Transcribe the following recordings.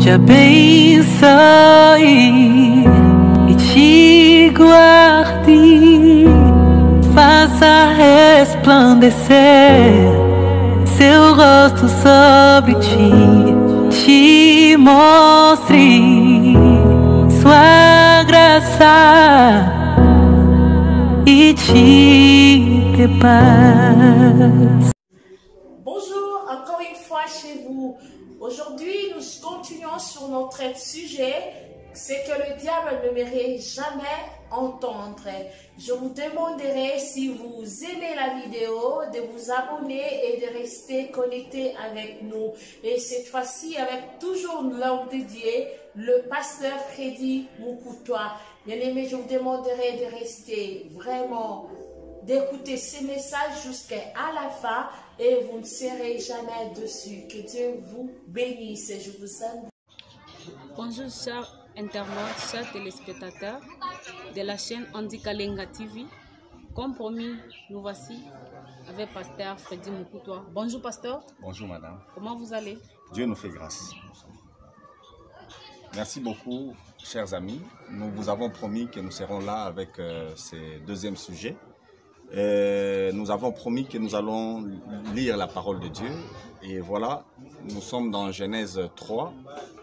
te abençoe e te guarde, faça resplandecer seu rosto sobre ti, te mostre sua graça e te dê paz. Bonjour, encore une fois chez vous. Aujourd'hui, nous continuons sur notre sujet, c'est que le diable ne mérite jamais entendre. Je vous demanderai, si vous aimez la vidéo, de vous abonner et de rester connecté avec nous. Et cette fois-ci, avec toujours l'homme de Dieu, le pasteur Freddy Moukoutoua. Bien aimé, je vous demanderai de rester vraiment, d'écouter ces messages jusqu'à la fin et vous ne serez jamais dessus. Que Dieu vous bénisse et je vous aime. Bonjour chers internautes, chers téléspectateurs de la chaîne Andi Kalenga TV. Comme promis, nous voici avec pasteur Freddy Moukoutoua. Bonjour pasteur. Bonjour madame. Comment vous allez? Dieu nous fait grâce. Merci beaucoup chers amis. Nous vous avons promis que nous serons là avec ce deuxième sujet. Nous avons promis que nous allons lire la parole de Dieu. Et voilà, nous sommes dans Genèse 3.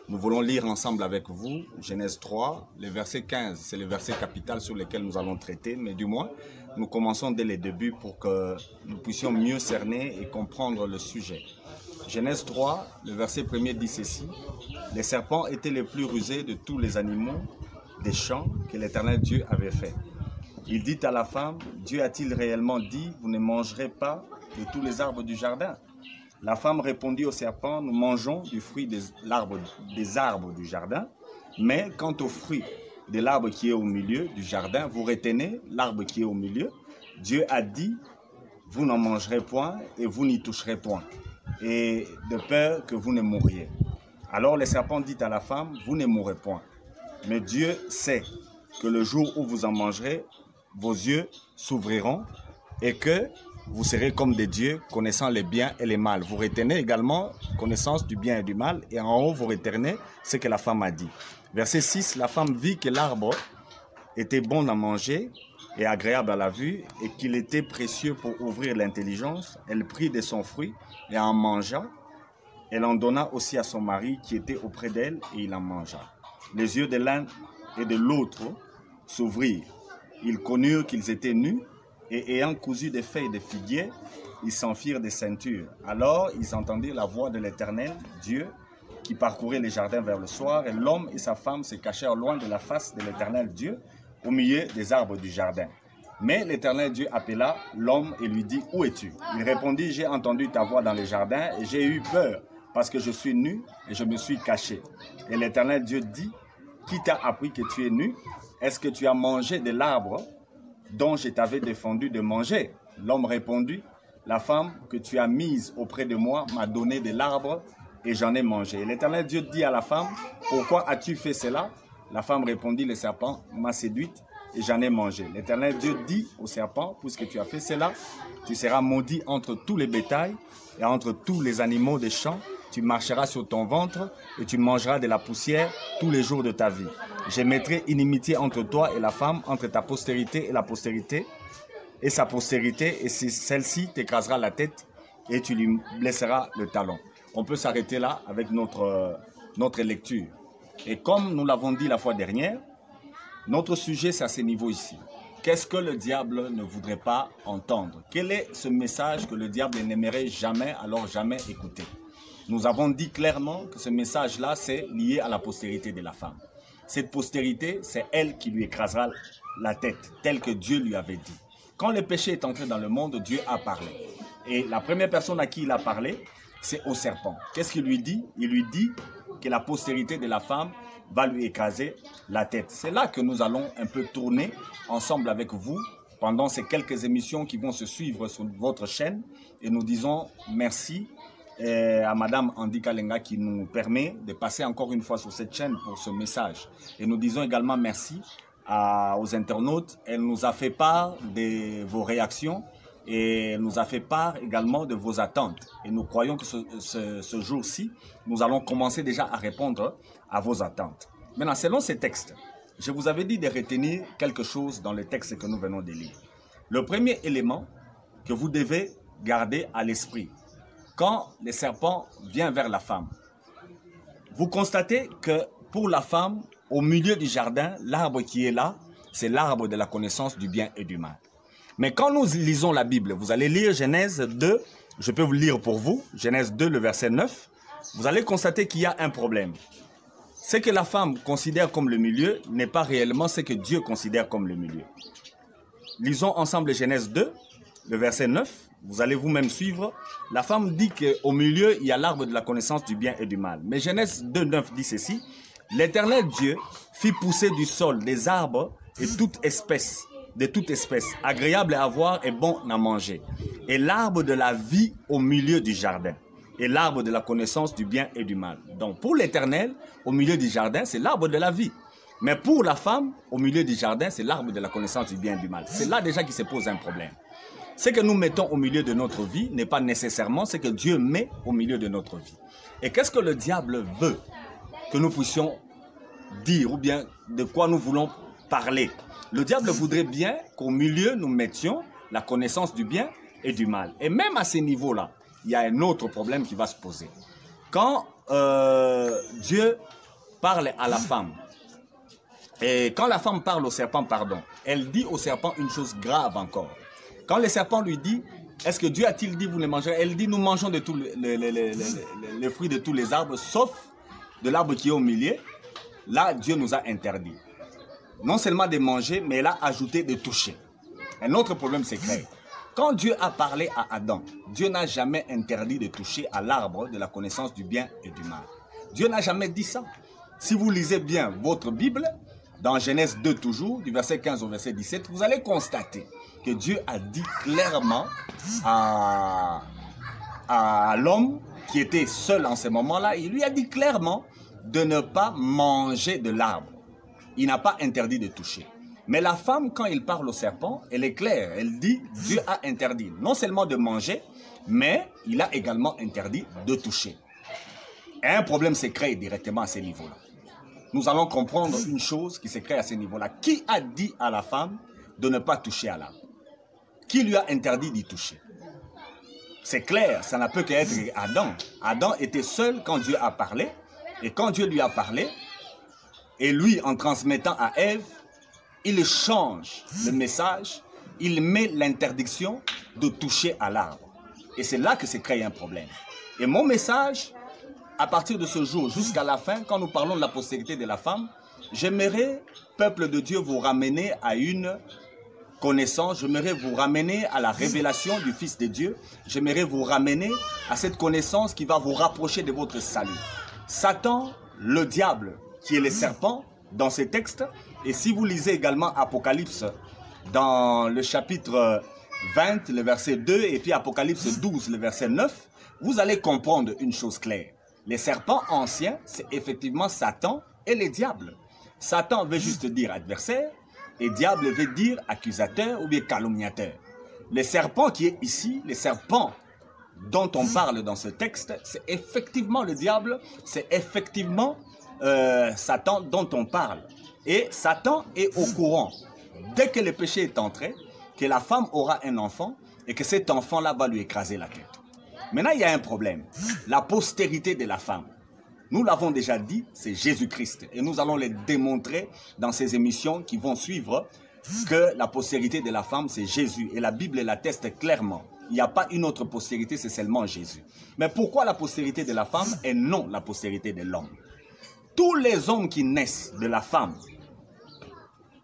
Nous voulons lire ensemble avec vous Genèse 3, le verset 15. C'est le verset capital sur lequel nous allons traiter. Mais du moins, nous commençons dès le début pour que nous puissions mieux cerner et comprendre le sujet. Genèse 3, le verset 1er dit ceci. Les serpents étaient les plus rusés de tous les animaux des champs que l'Éternel Dieu avait fait. Il dit à la femme, Dieu a-t-il réellement dit, vous ne mangerez pas de tous les arbres du jardin? La femme répondit au serpent, nous mangeons du fruit des arbres du jardin, mais quant au fruit de l'arbre qui est au milieu du jardin, vous retenez l'arbre qui est au milieu. Dieu a dit, vous n'en mangerez point et vous n'y toucherez point, et de peur que vous ne mouriez. Alors le serpent dit à la femme, vous ne mourrez point, mais Dieu sait que le jour où vous en mangerez, vos yeux s'ouvriront et que vous serez comme des dieux, connaissant les biens et les mal. Vous retenez également connaissance du bien et du mal, et en haut vous retenez ce que la femme a dit. Verset 6, la femme vit que l'arbre était bon à manger et agréable à la vue, et qu'il était précieux pour ouvrir l'intelligence. Elle prit de son fruit et en mangea. Elle en donna aussi à son mari qui était auprès d'elle, et il en mangea. Les yeux de l'un et de l'autre s'ouvrirent. Ils connurent qu'ils étaient nus, et ayant cousu des feuilles de figuier, ils s'en firent des ceintures. Alors ils entendirent la voix de l'Éternel, Dieu, qui parcourait les jardins vers le soir, et l'homme et sa femme se cachèrent loin de la face de l'Éternel Dieu, au milieu des arbres du jardin. Mais l'Éternel Dieu appela l'homme et lui dit, où es-tu? Il répondit, j'ai entendu ta voix dans les jardins, et j'ai eu peur, parce que je suis nu, et je me suis caché. Et l'Éternel Dieu dit, qui t'a appris que tu es nu? Est-ce que tu as mangé de l'arbre dont je t'avais défendu de manger? L'homme répondit, la femme que tu as mise auprès de moi m'a donné de l'arbre et j'en ai mangé. Et l'Éternel Dieu dit à la femme, pourquoi as-tu fait cela? La femme répondit, le serpent m'a séduite et j'en ai mangé. L'Éternel Dieu dit au serpent, puisque tu as fait cela, tu seras maudit entre tous les bétails et entre tous les animaux des champs. Tu marcheras sur ton ventre et tu mangeras de la poussière tous les jours de ta vie. Je mettrai inimitié entre toi et la femme, entre ta postérité et la postérité, et sa postérité, et celle-ci t'écrasera la tête et tu lui blesseras le talon. On peut s'arrêter là avec notre lecture. Et comme nous l'avons dit la fois dernière, notre sujet c'est à ce niveau ici. Qu'est-ce que le diable ne voudrait pas entendre? Quel est ce message que le diable n'aimerait jamais, alors jamais écouter? Nous avons dit clairement que ce message-là, c'est lié à la postérité de la femme. Cette postérité, c'est elle qui lui écrasera la tête, tel que Dieu lui avait dit. Quand le péché est entré dans le monde, Dieu a parlé. Et la première personne à qui il a parlé, c'est au serpent. Qu'est-ce qu'il lui dit? Il lui dit que la postérité de la femme va lui écraser la tête. C'est là que nous allons un peu tourner ensemble avec vous pendant ces quelques émissions qui vont se suivre sur votre chaîne. Et nous disons merci à Madame Andi Kalenga qui nous permet de passer encore une fois sur cette chaîne pour ce message. Et nous disons également merci aux internautes. Elle nous a fait part de vos réactions et nous a fait part également de vos attentes. Et nous croyons que ce jour-ci, nous allons commencer déjà à répondre à vos attentes. Maintenant, selon ces textes, je vous avais dit de retenir quelque chose dans le texte que nous venons de lire. Le premier élément que vous devez garder à l'esprit, quand le serpent vient vers la femme, vous constatez que pour la femme, au milieu du jardin, l'arbre qui est là, c'est l'arbre de la connaissance du bien et du mal. Mais quand nous lisons la Bible, vous allez lire Genèse 2, je peux vous lire pour vous, Genèse 2, le verset 9, vous allez constater qu'il y a un problème. Ce que la femme considère comme le milieu n'est pas réellement ce que Dieu considère comme le milieu. Lisons ensemble Genèse 2, le verset 9, vous allez vous-même suivre. La femme dit qu'au milieu, il y a l'arbre de la connaissance du bien et du mal. Mais Genèse 2, 9 dit ceci, « L'Éternel Dieu fit pousser du sol des arbres et de toute espèce, agréable à voir et bon à manger. Et l'arbre de la vie au milieu du jardin. Et l'arbre de la connaissance du bien et du mal. » Donc pour l'Éternel, au milieu du jardin, c'est l'arbre de la vie. Mais pour la femme, au milieu du jardin, c'est l'arbre de la connaissance du bien et du mal. C'est là déjà qu'il se pose un problème. Ce que nous mettons au milieu de notre vie n'est pas nécessairement ce que Dieu met au milieu de notre vie. Et qu'est-ce que le diable veut que nous puissions dire ou bien de quoi nous voulons parler? Le diable voudrait bien qu'au milieu nous mettions la connaissance du bien et du mal. Et même à ces niveaux-là, il y a un autre problème qui va se poser. Quand Dieu parle à la femme, et quand la femme parle au serpent, elle dit au serpent une chose grave encore. Quand le serpent lui dit, est-ce que Dieu a-t-il dit vous ne mangerez? Elle dit, nous mangeons de tous les fruits de tous les arbres, sauf de l'arbre qui est au milieu. Là, Dieu nous a interdit. Non seulement de manger, mais elle a ajouté de toucher. Un autre problème c'est clair. Quand Dieu a parlé à Adam, Dieu n'a jamais interdit de toucher à l'arbre de la connaissance du bien et du mal. Dieu n'a jamais dit ça. Si vous lisez bien votre Bible, dans Genèse 2 toujours, du verset 15 au verset 17, vous allez constater que Dieu a dit clairement à l'homme qui était seul en ce moment-là, il lui a dit clairement de ne pas manger de l'arbre. Il n'a pas interdit de toucher. Mais la femme, quand il parle au serpent, elle est claire. Elle dit, Dieu a interdit non seulement de manger, mais il a également interdit de toucher. Et un problème s'est créé directement à ce niveau-là. Nous allons comprendre une chose qui s'est créée à ce niveau-là. Qui a dit à la femme de ne pas toucher à l'arbre? Qui lui a interdit d'y toucher? C'est clair, ça n'a pu qu'être Adam. Adam était seul quand Dieu a parlé. Et quand Dieu lui a parlé, et lui, en transmettant à Ève, il change le message, il met l'interdiction de toucher à l'arbre. Et c'est là que s'est créé un problème. Et mon message, à partir de ce jour jusqu'à la fin, quand nous parlons de la postérité de la femme, j'aimerais, peuple de Dieu, vous ramener à une connaissance, j'aimerais vous ramener à la révélation du Fils de Dieu, j'aimerais vous ramener à cette connaissance qui va vous rapprocher de votre salut. Satan, le diable, qui est le serpent, dans ces textes, et si vous lisez également Apocalypse, dans le chapitre 20, le verset 2, et puis Apocalypse 12, le verset 9, vous allez comprendre une chose claire. Les serpents anciens, c'est effectivement Satan et les diables. Satan veut juste dire adversaire, et diable veut dire accusateur ou bien calomniateur. Le serpent qui est ici, les serpents dont on parle dans ce texte, c'est effectivement le diable, c'est effectivement Satan dont on parle. Et Satan est au courant, dès que le péché est entré, que la femme aura un enfant et que cet enfant-là va lui écraser la tête. Maintenant, il y a un problème. La postérité de la femme. Nous l'avons déjà dit, c'est Jésus-Christ. Et nous allons le démontrer dans ces émissions qui vont suivre que la postérité de la femme, c'est Jésus. Et la Bible l'atteste clairement. Il n'y a pas une autre postérité, c'est seulement Jésus. Mais pourquoi la postérité de la femme et non la postérité de l'homme? Tous les hommes qui naissent de la femme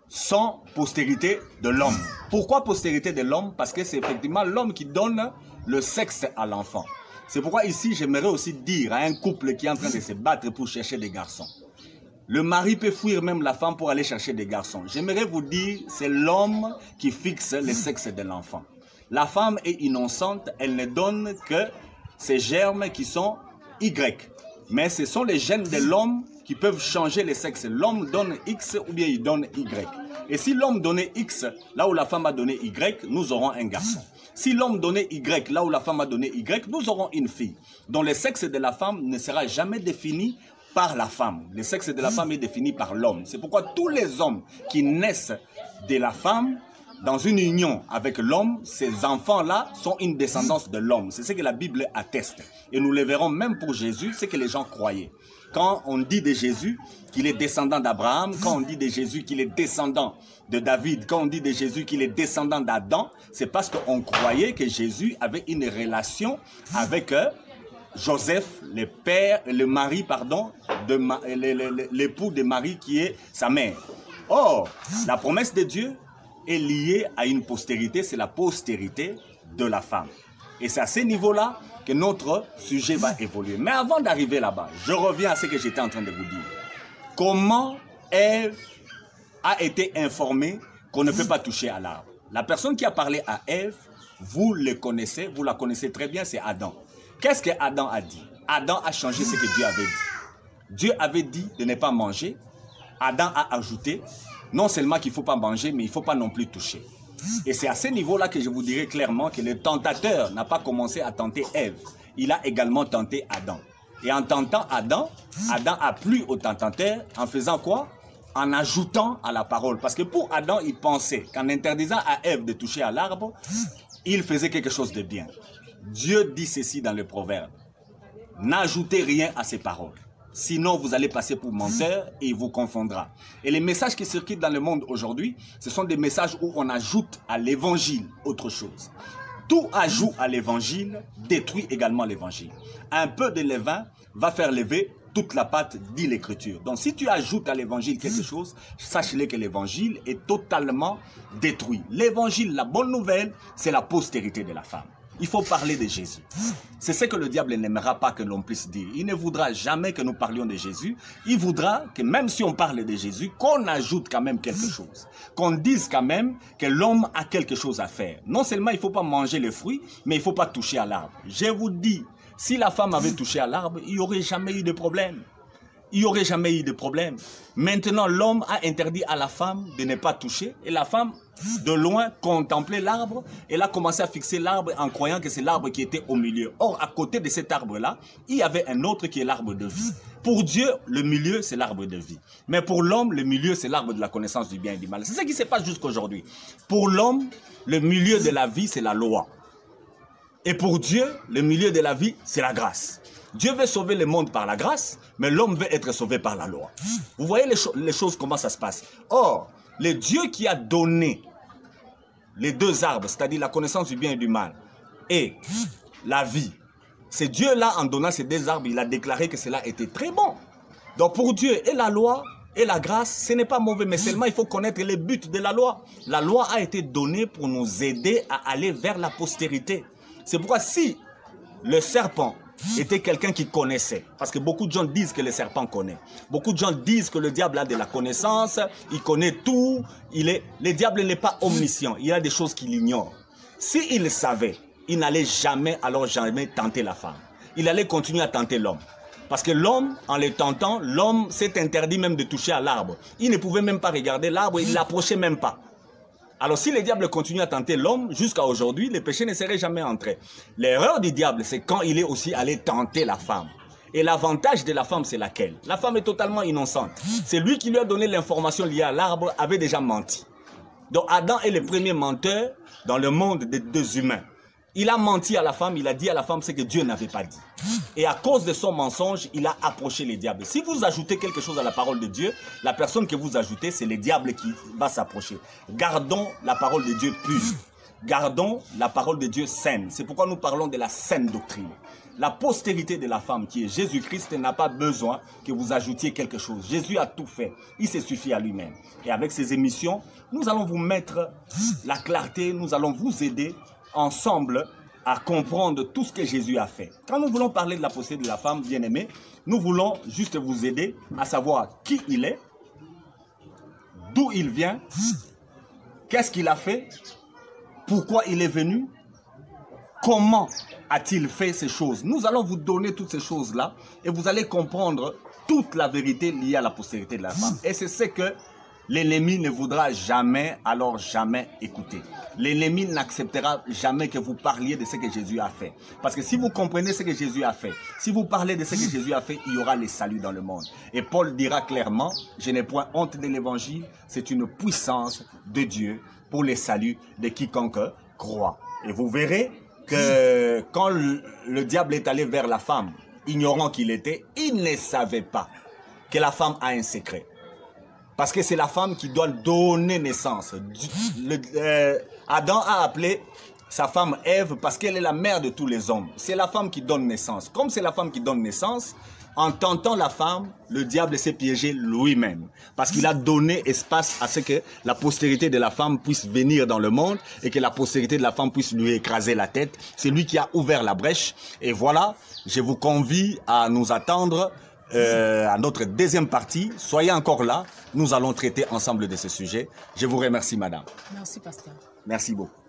sont postérité de l'homme. Pourquoi postérité de l'homme? Parce que c'est effectivement l'homme qui donne le sexe à l'enfant. C'est pourquoi ici, j'aimerais aussi dire à un couple qui est en train de se battre pour chercher des garçons. Le mari peut fuir même la femme pour aller chercher des garçons. J'aimerais vous dire, c'est l'homme qui fixe le sexe de l'enfant. La femme est innocente, elle ne donne que ces germes qui sont Y. Mais ce sont les gènes de l'homme qui peuvent changer le sexe. L'homme donne X ou bien il donne Y. Et si l'homme donnait X, là où la femme a donné Y, nous aurons un garçon. Si l'homme donnait Y, là où la femme a donné Y, nous aurons une fille. Donc le sexe de la femme ne sera jamais défini par la femme. Le sexe de la femme est défini par l'homme. C'est pourquoi tous les hommes qui naissent de la femme, dans une union avec l'homme, ces enfants-là sont une descendance de l'homme. C'est ce que la Bible atteste. Et nous le verrons même pour Jésus, c'est que les gens croyaient. Quand on dit de Jésus qu'il est descendant d'Abraham, quand on dit de Jésus qu'il est descendant de David, quand on dit de Jésus qu'il est descendant d'Adam, c'est parce qu'on croyait que Jésus avait une relation avec Joseph, le mari, pardon, l'époux de Marie qui est sa mère. Or, la promesse de Dieu est liée à une postérité, c'est la postérité de la femme. Et c'est à ce niveau-là que notre sujet va évoluer. Mais avant d'arriver là-bas, je reviens à ce que j'étais en train de vous dire. Comment Ève a été informée qu'on ne peut pas toucher à l'arbre? La personne qui a parlé à Ève, vous la connaissez très bien, c'est Adam. Qu'est-ce que Adam a dit? Adam a changé ce que Dieu avait dit. Dieu avait dit de ne pas manger. Adam a ajouté, non seulement qu'il ne faut pas manger, mais il ne faut pas non plus toucher. Et c'est à ce niveau-là que je vous dirai clairement que le tentateur n'a pas commencé à tenter Ève. Il a également tenté Adam. Et en tentant Adam, Adam a plu au tentateur en faisant quoi? En ajoutant à la parole. Parce que pour Adam, il pensait qu'en interdisant à Ève de toucher à l'arbre, il faisait quelque chose de bien. Dieu dit ceci dans le proverbe. N'ajoutez rien à ces paroles. Sinon, vous allez passer pour menteur et il vous confondra. Et les messages qui circulent dans le monde aujourd'hui, ce sont des messages où on ajoute à l'évangile autre chose. Tout ajout à l'évangile détruit également l'évangile. Un peu de levain va faire lever toute la pâte, dit l'écriture. Donc si tu ajoutes à l'évangile quelque chose, sache-le que l'évangile est totalement détruit. L'évangile, la bonne nouvelle, c'est la postérité de la femme. Il faut parler de Jésus. C'est ce que le diable n'aimera pas que l'on puisse dire. Il ne voudra jamais que nous parlions de Jésus. Il voudra que même si on parle de Jésus, qu'on ajoute quand même quelque chose. Qu'on dise quand même que l'homme a quelque chose à faire. Non seulement il ne faut pas manger les fruits, mais il ne faut pas toucher à l'arbre. Je vous dis, si la femme avait touché à l'arbre, il n'y aurait jamais eu de problème. Il n'y aurait jamais eu de problème. Maintenant, l'homme a interdit à la femme de ne pas toucher. Et la femme, de loin, contemplait l'arbre. Elle a commencé à fixer l'arbre en croyant que c'est l'arbre qui était au milieu. Or, à côté de cet arbre-là, il y avait un autre qui est l'arbre de vie. Pour Dieu, le milieu, c'est l'arbre de vie. Mais pour l'homme, le milieu, c'est l'arbre de la connaissance du bien et du mal. C'est ce qui se passe jusqu'aujourd'hui. Pour l'homme, le milieu de la vie, c'est la loi. Et pour Dieu, le milieu de la vie, c'est la grâce. Dieu veut sauver le monde par la grâce, mais l'homme veut être sauvé par la loi. Vous voyez les choses, comment ça se passe. Or, le Dieu qui a donné les deux arbres, c'est-à-dire la connaissance du bien et du mal, et la vie, c'est Dieu-là, en donnant ces deux arbres, il a déclaré que cela était très bon. Donc pour Dieu, et la loi, et la grâce, ce n'est pas mauvais, mais seulement il faut connaître les buts de la loi. La loi a été donnée pour nous aider à aller vers la postérité. C'est pourquoi si le serpent était quelqu'un qui connaissait, parce que beaucoup de gens disent que le serpent connaît. Beaucoup de gens disent que le diable a de la connaissance, il connaît tout, le diable n'est pas omniscient, il y a des choses qu'il ignore. S'il savait, il n'allait jamais tenter la femme. Il allait continuer à tenter l'homme. Parce que l'homme, en le tentant, l'homme s'est interdit même de toucher à l'arbre. Il ne pouvait même pas regarder l'arbre, il ne l'approchait même pas. Alors si le diable continue à tenter l'homme, jusqu'à aujourd'hui, le péché ne serait jamais entré. L'erreur du diable, c'est quand il est aussi allé tenter la femme. Et l'avantage de la femme, c'est laquelle? La femme est totalement innocente. C'est lui qui lui a donné l'information liée à l'arbre, avait déjà menti. Donc Adam est le premier menteur dans le monde des deux humains. Il a menti à la femme, il a dit à la femme ce que Dieu n'avait pas dit. Et à cause de son mensonge, il a approché le diable. Si vous ajoutez quelque chose à la parole de Dieu, la personne que vous ajoutez, c'est le diable qui va s'approcher. Gardons la parole de Dieu pure. Gardons la parole de Dieu saine. C'est pourquoi nous parlons de la saine doctrine. La postérité de la femme qui est Jésus-Christ n'a pas besoin que vous ajoutiez quelque chose. Jésus a tout fait. Il se suffit à lui-même. Et avec ces émissions, nous allons vous mettre la clarté, nous allons vous aider ensemble à comprendre tout ce que Jésus a fait. Quand nous voulons parler de la postérité de la femme bien-aimée, nous voulons juste vous aider à savoir qui il est, d'où il vient, qu'est-ce qu'il a fait, pourquoi il est venu, comment a-t-il fait ces choses. Nous allons vous donner toutes ces choses-là et vous allez comprendre toute la vérité liée à la postérité de la femme. Et c'est ce que l'ennemi ne voudra jamais, alors jamais écouter. L'ennemi n'acceptera jamais que vous parliez de ce que Jésus a fait. Parce que si vous comprenez ce que Jésus a fait, si vous parlez de ce que Jésus a fait, il y aura le salut dans le monde. Et Paul dira clairement, je n'ai point honte de l'évangile, c'est une puissance de Dieu pour le salut de quiconque croit. Et vous verrez que quand le diable est allé vers la femme, ignorant qu'il était, il ne savait pas que la femme a un secret. Parce que c'est la femme qui doit donner naissance. Adam a appelé sa femme Ève parce qu'elle est la mère de tous les hommes. C'est la femme qui donne naissance. Comme c'est la femme qui donne naissance, en tentant la femme, le diable s'est piégé lui-même. Parce qu'il a donné espace à ce que la postérité de la femme puisse venir dans le monde et que la postérité de la femme puisse lui écraser la tête. C'est lui qui a ouvert la brèche. Et voilà, je vous convie à nous attendre à notre deuxième partie. Soyez encore là. Nous allons traiter ensemble de ce sujet. Je vous remercie, madame. Merci, pasteur. Merci beaucoup.